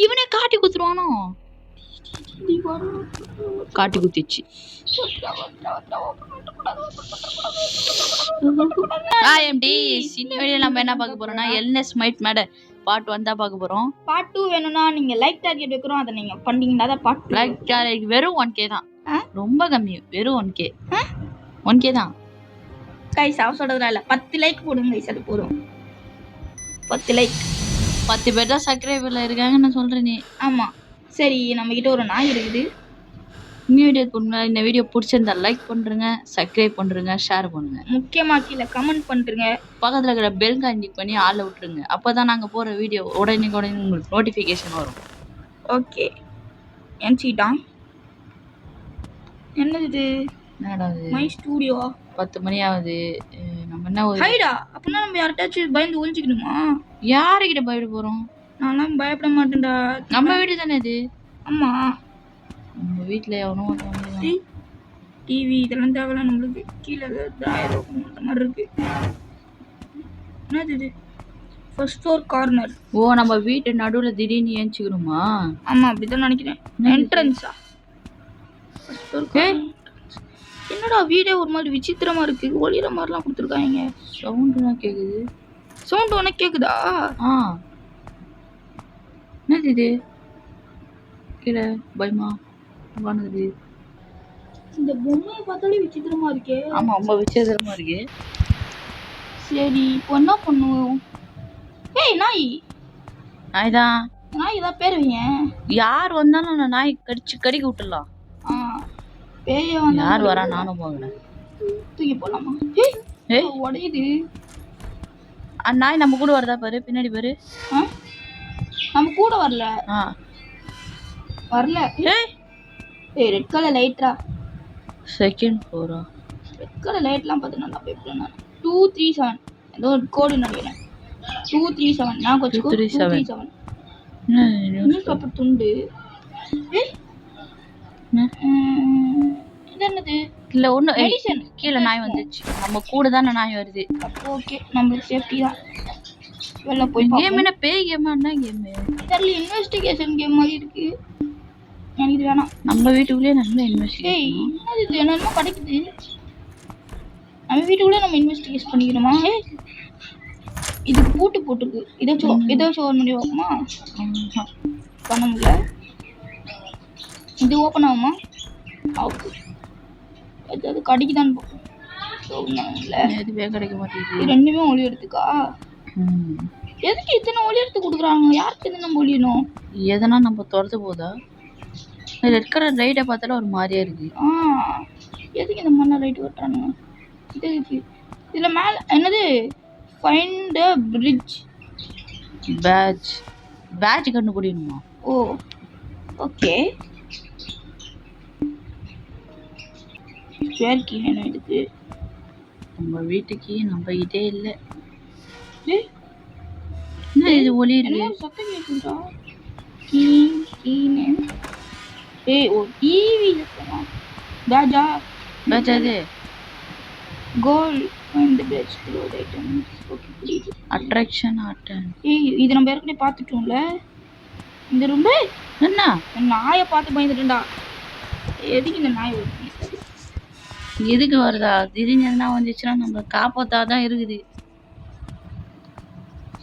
இவனே காட்டி குத்துருவானோ? காட்டி குத்திச்சு. சின்ன வீடியோ நம்ம என்ன பார்க்க போறோம்னா எல்னஸ் மைட் மேட பார்ட் 1 தான் பார்க்க போறோம். பார்ட் 2 வேணும்னா நீங்க லைக் டார்கெட் வைக்கிறோம், அதை நீங்க பண்ணீங்கன்னா தான் பார்ட் 2. லைக் டார்கெட் வெறும் 1k தான். ரொம்ப கம்மி, வெறும் 1k தான். கைஸ் அவசரத்துல இல்ல, 10 லைக் போடுங்க கைஸ், அது போதும். 10 லைக். 10 பேர் தான் சப்ஸ்கிரைபர்ல இருக்காங்க நான் சொல்றேன் நீ. ஆமா சரி, நம்ம கிட்ட ஒரு நாய் இருக்குது. இந்த வீடியோ பிடிச்சிருந்தா லைக் பண்ணுங்க, சப்ஸ்கிரைப் பண்ணுங்க, ஷேர் பண்ணுங்க. முக்கியமா கீழே கமெண்ட் பண்ணுங்க. பக்கத்துல இருக்கிற பெல் கிளிக் பண்ணி ஆள விட்டுருங்க. அப்பதான் நாங்க போற வீடியோ உடனே உங்களுக்கு நோட்டிபிகேஷன் வரும். ஓகே என்சிட்டான். என்னது இது? My studio. 10 மணி ஆகுது. நம்ம என்ன ஹைடா? அப்படின்னா நம்ம யார்கிட்டயாச்சும் பயந்து ஒளிஞ்சிக்கணுமா? யாருக்கிட்ட பயப்பட போறோம்? நான்லாம் பயப்பட மாட்டேன்டா. நம்ம வீடு தானே இது. ஆமா நம்ம வீட்டுல எவனும் டிவி இதெல்லாம் தேவையில்ல நம்மளுக்கு. கீழே அந்த மாதிரி இருக்கு. என்னது இது? First floor corner. ஓ, நம்ம வீட்டு நடுவுல திடீர்னு ஏஞ்சிக்கணுமா? ஆமா அப்படிதான் நினைக்கிறேன். என்ட்ரன்ஸா? என்னடா வீடே ஒரு மாதிரி விசித்திரமா இருக்கு. ஒளிர மாதிரிலாம் கொடுத்துருக்காங்க. சவுண்ட்லாம் கேக்குது. சவுண்ட் உனக்கு கேக்குதா? என்னது இது? கீழே பயமா வானது. இந்த பொம்மையை பார்த்தாலே விசித்திரமா இருக்கே. ஆமா, ரொம்ப விசித்திரமா இருக்கு. சரி இப்போ என்ன பண்ணுவோம்? ஏய் நாய். நாய்தான். நாய் தான் பேர் வைங்க. யார் வந்தாலும் அந்த நாய் கடிக்க விட்டுடலாம். பேய வந்தா யார் வரா நானும் போகிறேன். தூக்கி போலாமா? ஏய் உடையுது. அந்த நாய் நம்ம கூட வரதா பாரு, பின்னாடி பாரு. நம்ம கூட வரல. வரல. ஏய் ரெட் கலர் லைட்ரா. செகண்ட் ஃப்ளோரா? ரெட் கலர் லைட்லாம் பார்த்து நல்லா பேப்பறேன் நான். 237 ஏதோ கோட் நினைக்கிறேன். 237 நான் கொஞ்சம் 237. என்ன பேப்பர் துண்டு? ஏய் என்னது? இல்ல ஒண்ணு மெடிசன். கீழே நாய் வந்துச்சு. நம்ம கூட தான நாய் வருது. ஓகே நம்மளுக்கு சேஃப்டி தான். வெளில போய் கேம் என்ன பேய் கேமா? என்ன கேம்? தெரியல, இன்வெஸ்டிகேஷன் கேம் மாதிரி இருக்கு. எனக்கு இது வேணாம். நம்ம வீட்டுக்குள்ளே நம்ம இன்வெஸ்டிகேஷன். ஏய் என்னது இது? என்னமோ கிடைக்குது. நம்ம வீட்டுக்குள்ளே நம்ம இன்வெஸ்டிகேஷன் பண்ணிக்கணுமா? ஏய் இது பூட்டு போட்டுருக்கு. ஏதாச்சும் ஓன் பண்ணி வைக்குமா? பண்ண முடியல. இது ஓப்பன் ஆகுமா? ஆகுது. ஏதாவது கடிக்குதான்னு பார்ப்போம். எதுவே கிடைக்க மாட்டேங்குது. ரெண்டுமே ஒளி எடுத்துக்கா? எதுக்கு இத்தனை ஒளி எடுத்து கொடுக்குறாங்க? யாருக்கு எது நம்ம ஒளியணும்? எதனா நம்ம துரத்து போதா? ரெட் கலர் லைட்டை பார்த்தாலும் ஒரு மாதிரியா இருக்கு. எதுக்கு இந்த மண்ணை லைட் ஓட்டுறானுங்க? இது இருக்கு. இதில் மேலே என்னது? Find a bridge. பேட்ச் கண்டுபிடிக்கணுமா? Oh okay. கீ வேணும் இதுக்கு. நம்ம வீட்டுக்கு நம்ம கிட்டே இல்லை. என்ன இது ஒளி இருக்கு? சத்தம் கேட்குதா? ஏய் ஓ டிவி இருக்குமா? பேட்ச் அது. கோல் இந்த பேட்ச் க்ளோத் ஐட்டம். ஓகே புரியுது. அட்ராக்ஷன் ஆட்டன். ஏய் இது நம்ம ஏற்கனவே பார்த்துட்டோம்ல இந்த ரூம். என்ன நாயை பார்த்து பயந்துட்டேன்டா. எதுக்கு இந்த நாய் வருது? எதுக்கு வருதா? திடீர்னு எதுனா வந்துச்சுன்னா நம்ம காப்பாத்தாதான் இருக்குது.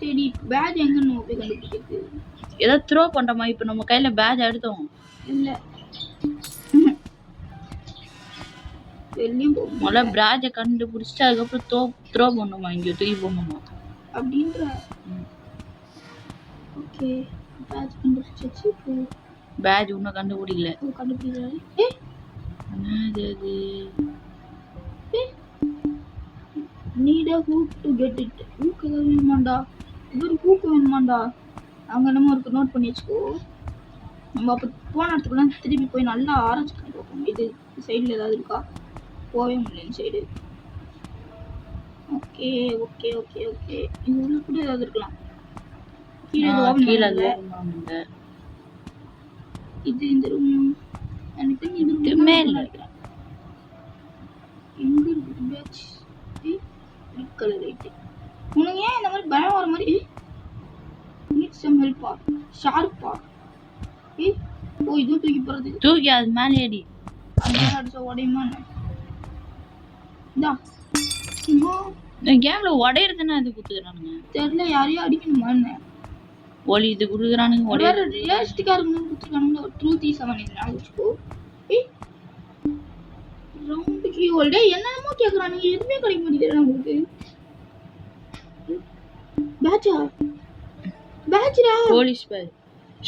சரி பேட்ச் எங்க நம்ம போய் கண்டுபிடிக்கிறது? ஏதோ த்ரோ பண்றோமா? இப்போ நம்ம கையில பேட்ச் எடுத்தோம் இல்ல. முதல்ல பேட்சை கண்டுபிடிச்சிட்டு அதுக்கப்புறம் த்ரோ பண்ணுமா? இங்கே தூக்கி போடணுமா அப்படின்ற? ஓகே பேட்ச் கண்டுபிடிச்சாச்சு. பேட்ச் இன்னும் கண்டுபிடிக்கல. கண்டுபிடிக்கல. என்னது அது? Need a hook to get it. Hook ஏதாவது வேணுமாண்டா? இது ஹூக் வேணுமாண்டா? அங்கே என்னமோ இருக்கு, நோட் பண்ணி வச்சுக்கோ. நம்ம அப்போ போன இடத்துக்குலாம் திருப்பி போய் நல்லா ஆராய்ச்சி பண்ணி பார்ப்போம். இது சைடில் ஏதாவது இருக்கா? போகவே முடியல இந்த side. Okay okay okay okay. இது உள்ள கூட ஏதாவது இருக்கலாம். கீழே இது இந்த ரூம் எனக்கு இது மேல நினைக்கிறேன். எங்க இருக்கு பேட்ச்? Red colour light. உனக்கு ஏன் இந்த மாதிரி பயம் வர மாதிரி? நீட் சம் ஹெல்ப்பா? ஷார்ப்பா? ஏய் ஓ இதுவும் தூக்கி போறது. தூக்கி அது மேலே ஏடி. அது மேல அடிச்சா உடையுமா என்ன? இந்தா இன்னும் இந்த கேம்ல உடையிறதுன்னா அது குத்துக்கிறானுங்க. தெரியல யாரையும் அடிக்கணுமா என்ன? ஒலி இது குடுக்குறானுங்க வேற உடையிறது. ரியலிஸ்டிக்கா இருக்கணும்னு கொடுத்துருக்கானுங்க. ட்ரூத் இஸ் 7 இது நான் வச்சுக்கோ. ஏய் ரவுண்ட் கீ ஹோல்டே என்னென்னமோ கேட்குறானுங்க, எதுவுமே கிடைக்க மாட்டேங்குது நம்மளுக்கு. பேட்சா பேட்ச்ரா போலீஸ் பேட்ச்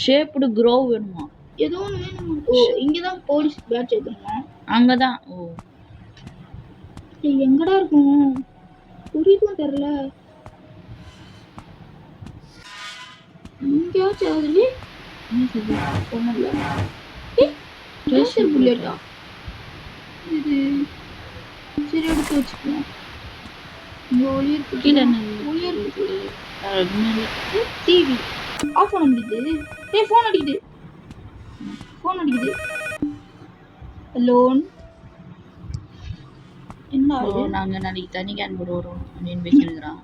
ஷேப்டு க்ரோவ் வேணுமா? ஏதோ ஒன்று வேணும். ஓ இங்கே தான் போலீஸ் பேட்ச் எடுக்கணுமா? அங்கே தான். ஓ ஏய் எங்கடா இருக்கும் புரியுதும் தெரில. எங்கேயாச்சும் அதுல ஒன்றும் இல்லை. ஏய் ட்ரெஷர் புல்லட்டா இது. சரி எடுத்து வச்சுக்கலாம். இங்கே ஒளி இருக்கு. கீழே ஒளி இருக்கு. என்ன டிவி ஆஃப் பண்ண முடியுது. ஏய் ஃபோன் அடிக்குது. ஃபோன் அடிக்குது. லோன் என்ன ஆகுது? நாங்கள் நாளைக்கு தனி கேன் போட வரோம் அப்படின்னு பேசியிருக்கிறான்.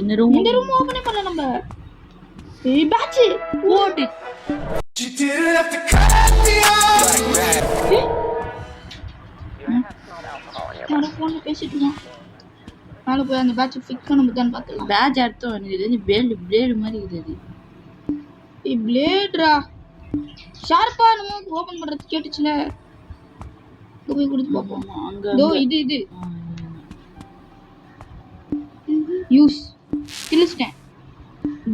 இந்த ரூம் ஓப்பனே பண்ணல நம்ம. ஏய் பேட்ச் போட்டு நான் ஃபோன்ல பேசிட்டு இருக்கேன். நாளை போய் அந்த பேட்ச் ஃபிக்ஸ் பண்ண முடியான்னு பார்த்துக்கலாம். பேட்ச் அர்த்தம் எனக்கு தெரிஞ்சு பிளேடு மாதிரி இருக்குது. ஏய் பிளேட்ரா ஷார்ப்பா நம்ம ஓபன் பண்றது கேட்டுச்சுல. போய் கொடுத்து பார்ப்போம். அங்கே இதோ இது யூஸ் கிழிச்சிட்டேன்.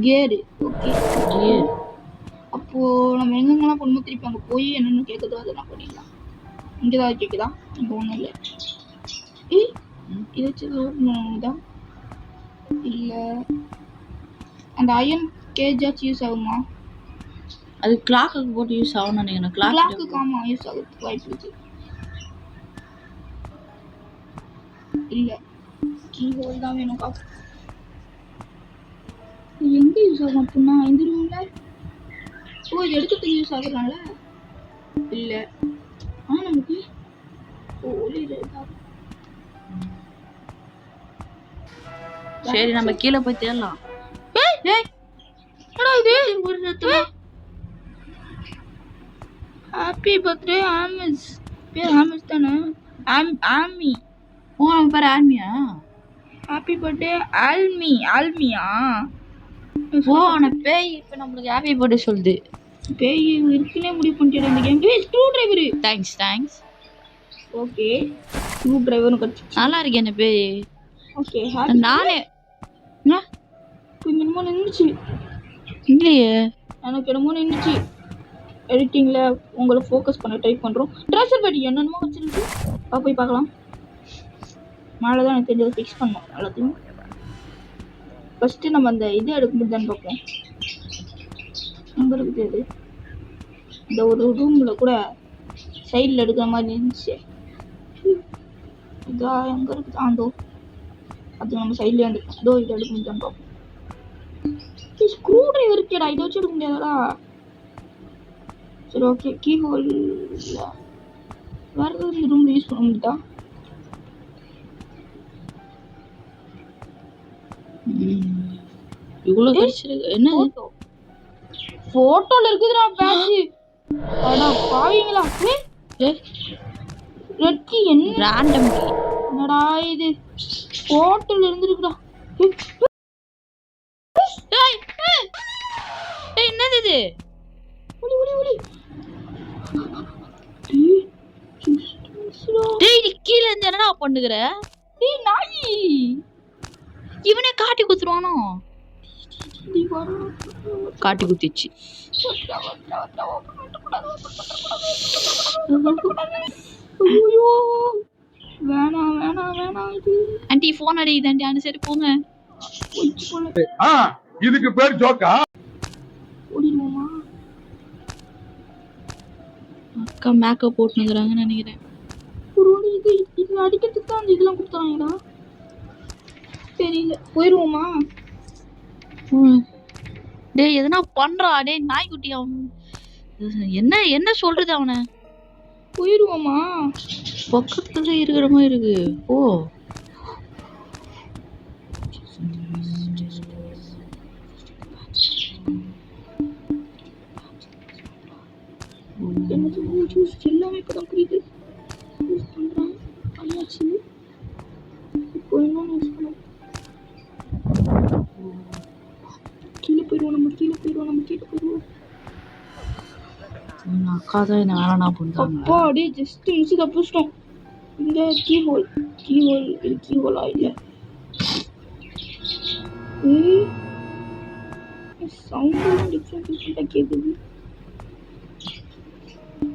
கேரு ஓகே கியர். அப்போ நம்ம எங்கெங்கெல்லாம் பொண்ணு திருப்பி அங்கே போய் என்னென்னு கேட்குதோ அதெல்லாம் பண்ணிடலாம். இங்கே தான் கேட்குதா? இங்கே ஒன்றும் இல்லை. ஏய் இதை வச்சு தான் இல்லை அந்த அயன் கேஜாச்சும் யூஸ் ஆகுமா? அது கிளாக்கு போட்டு யூஸ் ஆகும்னு நினைக்கிறேன். கிளாக்கு காமா யூஸ் ஆகுது வாய்ப்பு இருக்கு. இல்லை கீபோர்டு தான் வேணும். காசு எங்கே யூஸ் ஆகும் அப்படின்னா இந்த ரூம்ல. ஓ இது எடுக்கிறதுக்கு யூஸ் ஆகுறாங்கள? இல்லை நமக்கு ஒளி சரி நம்ம கீழே போய் தேடலாம். என்னடா இது ஒரு சத்தம். ஹாப்பி பர்த்டே ஆமிஸ். பேர் ஆமிஸ் தானே? ஆமி. ஓ அவன் பேர் ஆல்மியா? Happy birthday ஆல்மியா? ஓ அவனை பேய் இப்போ நம்மளுக்கு ஹாப்பி பர்த்டே சொல்லுது. பேய் இருக்குன்னே முடிவு பண்ணிட்டு இந்த கேம். ஏய் screw driver. Thanks. Okay screw டிரைவரும் கட்சி நல்லா இருக்கு என்ன பேய். ஓகே நானே கொஞ்சம் என்னமோ நின்றுச்சு. இல்லையே எனக்கு என்னமோ நின்றுச்சு. எடிட்டிங்கில் உங்களை ஃபோக்கஸ் பண்ண ட்ரை பண்ணுறோம். ட்ரெஷர் பெட்டி என்னென்னமோ வச்சுருக்கு. போய் பார்க்கலாம். மேலே தான் எனக்கு தெரிஞ்சதை ஃபிக்ஸ் பண்ணோம் எல்லாத்தையும். ஃபஸ்ட்டு நம்ம அந்த இது எடுக்கும்போது தான் பார்ப்போம். எங்கே இருக்குது அது? இந்த ஒரு ரூமில் கூட சைடில் எடுக்கிற மாதிரி இருந்துச்சு. இதா எங்கே இருக்குது? ஆண்டோ அது நம்ம சைட்லேயே எடுக்கும். இதோ இதை எடுக்க முடியாதுன்னு பார்ப்போம். ஸ்க்ரூ டிரைவர் இருக்கேடா, இதை வச்சு எடுக்க முடியாதா? சரி ஓகே கீ ஹோல் வேறு ஏதாவது இந்த ரூமில் யூஸ் பண்ண முடியுதா? இவ்வளோ கிடைச்சிருக்கு. என்ன ஃபோட்டோவில் இருக்குதுடா பேட்ச். அடா பாவீங்களா? ரெட் கீ என்ன ரேண்டம் கீ. என்னடா இது ஃபோட்டோவில் இருந்துருக்குடா. என்னது இது? ஒளி டேய் கீழே இருந்து என்னடா பண்ணுகிற? டேய் நாய் இவனே காட்டி குத்துருவானோ? காட்டி குத்திச்சு. ஐயோ வேணாம் இது. ஆண்டி ஃபோன் அடிக்குது ஆண்டி. அந்த சரி போங்க. இதுக்கு பேர் ஜோக்கா? ஓடிடுவோமா? அக்கா மேக்கப் போட்டுனுக்குறாங்கன்னு நினைக்கிறேன். ஒரு இது அடிக்கிறதுக்கு தான் அந்த இதெல்லாம் கொடுத்தாங்கடா. தெரியல போயிடுவோமா? டேய் எதனா பண்றா. டேய் நாய்க்குட்டி அவன் என்ன சொல்றது அவனை? போயிடுவோமா? பக்கத்துல இருக்கிற மாதிரி இருக்கு. ஓ என்னது ஜூஸ் எல்லாமே இப்பதான் புரியுது. யூஸ் பண்றான் பண்ணியாச்சு. இப்போ இன்னொன்று யூஸ் பண்ணுவோம். கீழே போயிடுவோம். அக்கா தான் என்ன வேணா பண்ணுறாங்க. அப்பா அப்படியே ஜஸ்ட் மிஸ் தப்பிச்சிட்டோம். இந்த கீ ஹோல் இது கீ ஹோலா இல்லை. சவுண்ட் டிஃப்ரெண்டாக கேட்குது.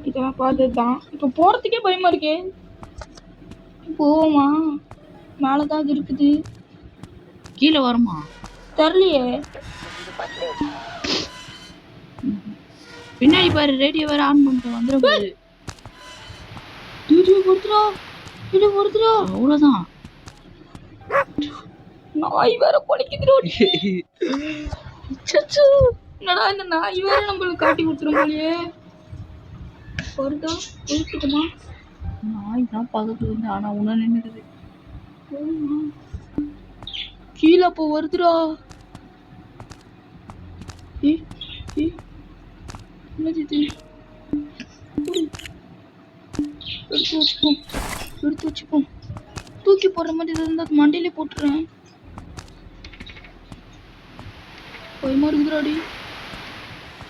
இதெல்லாம் பார்த்தது தான். இப்போ போகிறதுக்கே பயமாக இருக்கே. போமா மேலே தான் அது இருக்குது. கீழே வருமா தெரியலையே. பின்னாடி பாரு, ரேடியோ வேற ஆன் பண்ணிட்டு வந்துடும் போது. வீடியோ கொடுத்துடா அவ்வளோதான். நாய் வேற குலைக்குது. என்னடா இந்த நாய் வேற நம்மளுக்கு காட்டி கொடுத்துரும் போலயே. வருதா கொடுத்துக்குமா? நாய் தான் பக்கத்துல இருந்து ஆனா உன்ன நின்றுது. கீழே போ வருதுடா. என்னது இது? எடுத்து வச்சுப்போம். தூக்கி போடுற மாதிரி இருந்தால் மண்டையிலே போட்டுறேன். பயமா இருக்குதுடாடி.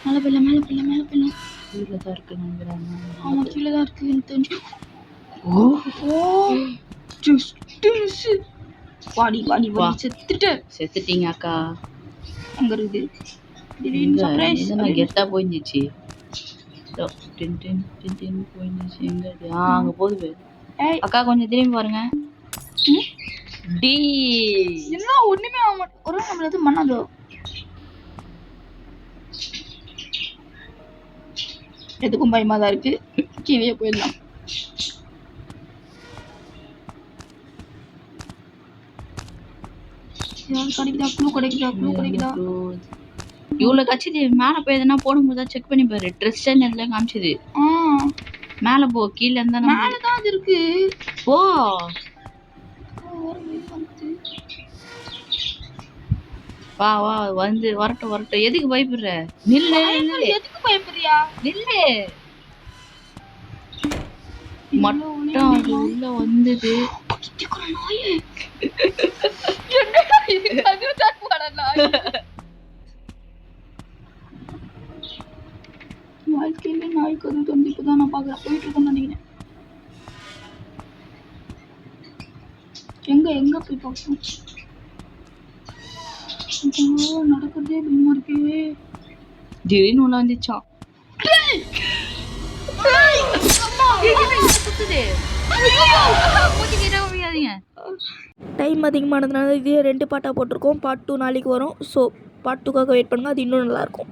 மேலே போயிடலாம். கீழே தான் இருக்கு நினைக்கிறாங்க. ஆமாம் கீழே தான் இருக்கு எனக்கு தெரிஞ்சு. வாடி செத்துட்டீங்க அக்கா. அங்க இருக்குது. கெட்டா போயிருந்துச்சு. போயிருந்துச்சு. எங்க இது? அங்க போகுது. அக்கா கொஞ்சம் திரும்பி பாருங்க. என்ன ஒண்ணுமே ஆக மாட்டேன். ஒரு நம்மள எதுவும் பண்ணாதோ. எதுக்கும் பயமா தான் இருக்கு. கீழே போயிடலாம். கிடைக்குதா? இவ்வளவு கட்சிது. மேல போய் எதுனா போடும்போது செக் பண்ணி பாரு. ட்ரெஸ் எதுல காமிச்சது. மேல போ. கீழே இருந்தா மேலதான் அது இருக்கு. போ. வா வந்து வரட்டும். எதுக்கு பயப்படுற? நில்லு. எதுக்கு பயப்படுறியா? நில்லு. மட்டும் அது உள்ள வந்தது. வாழ்க்கையில நாய்க்கு அது வந்து இப்பதான் நான் பாக்குறேன். போயிட்டு இருக்கேன்னு நினைக்கிறேன். எங்க போய் பார்ப்போம். நடக்கிறதே பயமா இருக்கே. திடீர்னு ஒண்ணு வந்துச்சான். டைம் அதிகமானதுனால இதே 2 பார்ட்டாக போட்டிருக்கோம். பார்ட் 2 நாளைக்கு வரும். ஸோ பார்ட் 2க்காக வெயிட் பண்ணுங்க. அது இன்னும் நல்லாயிருக்கும்.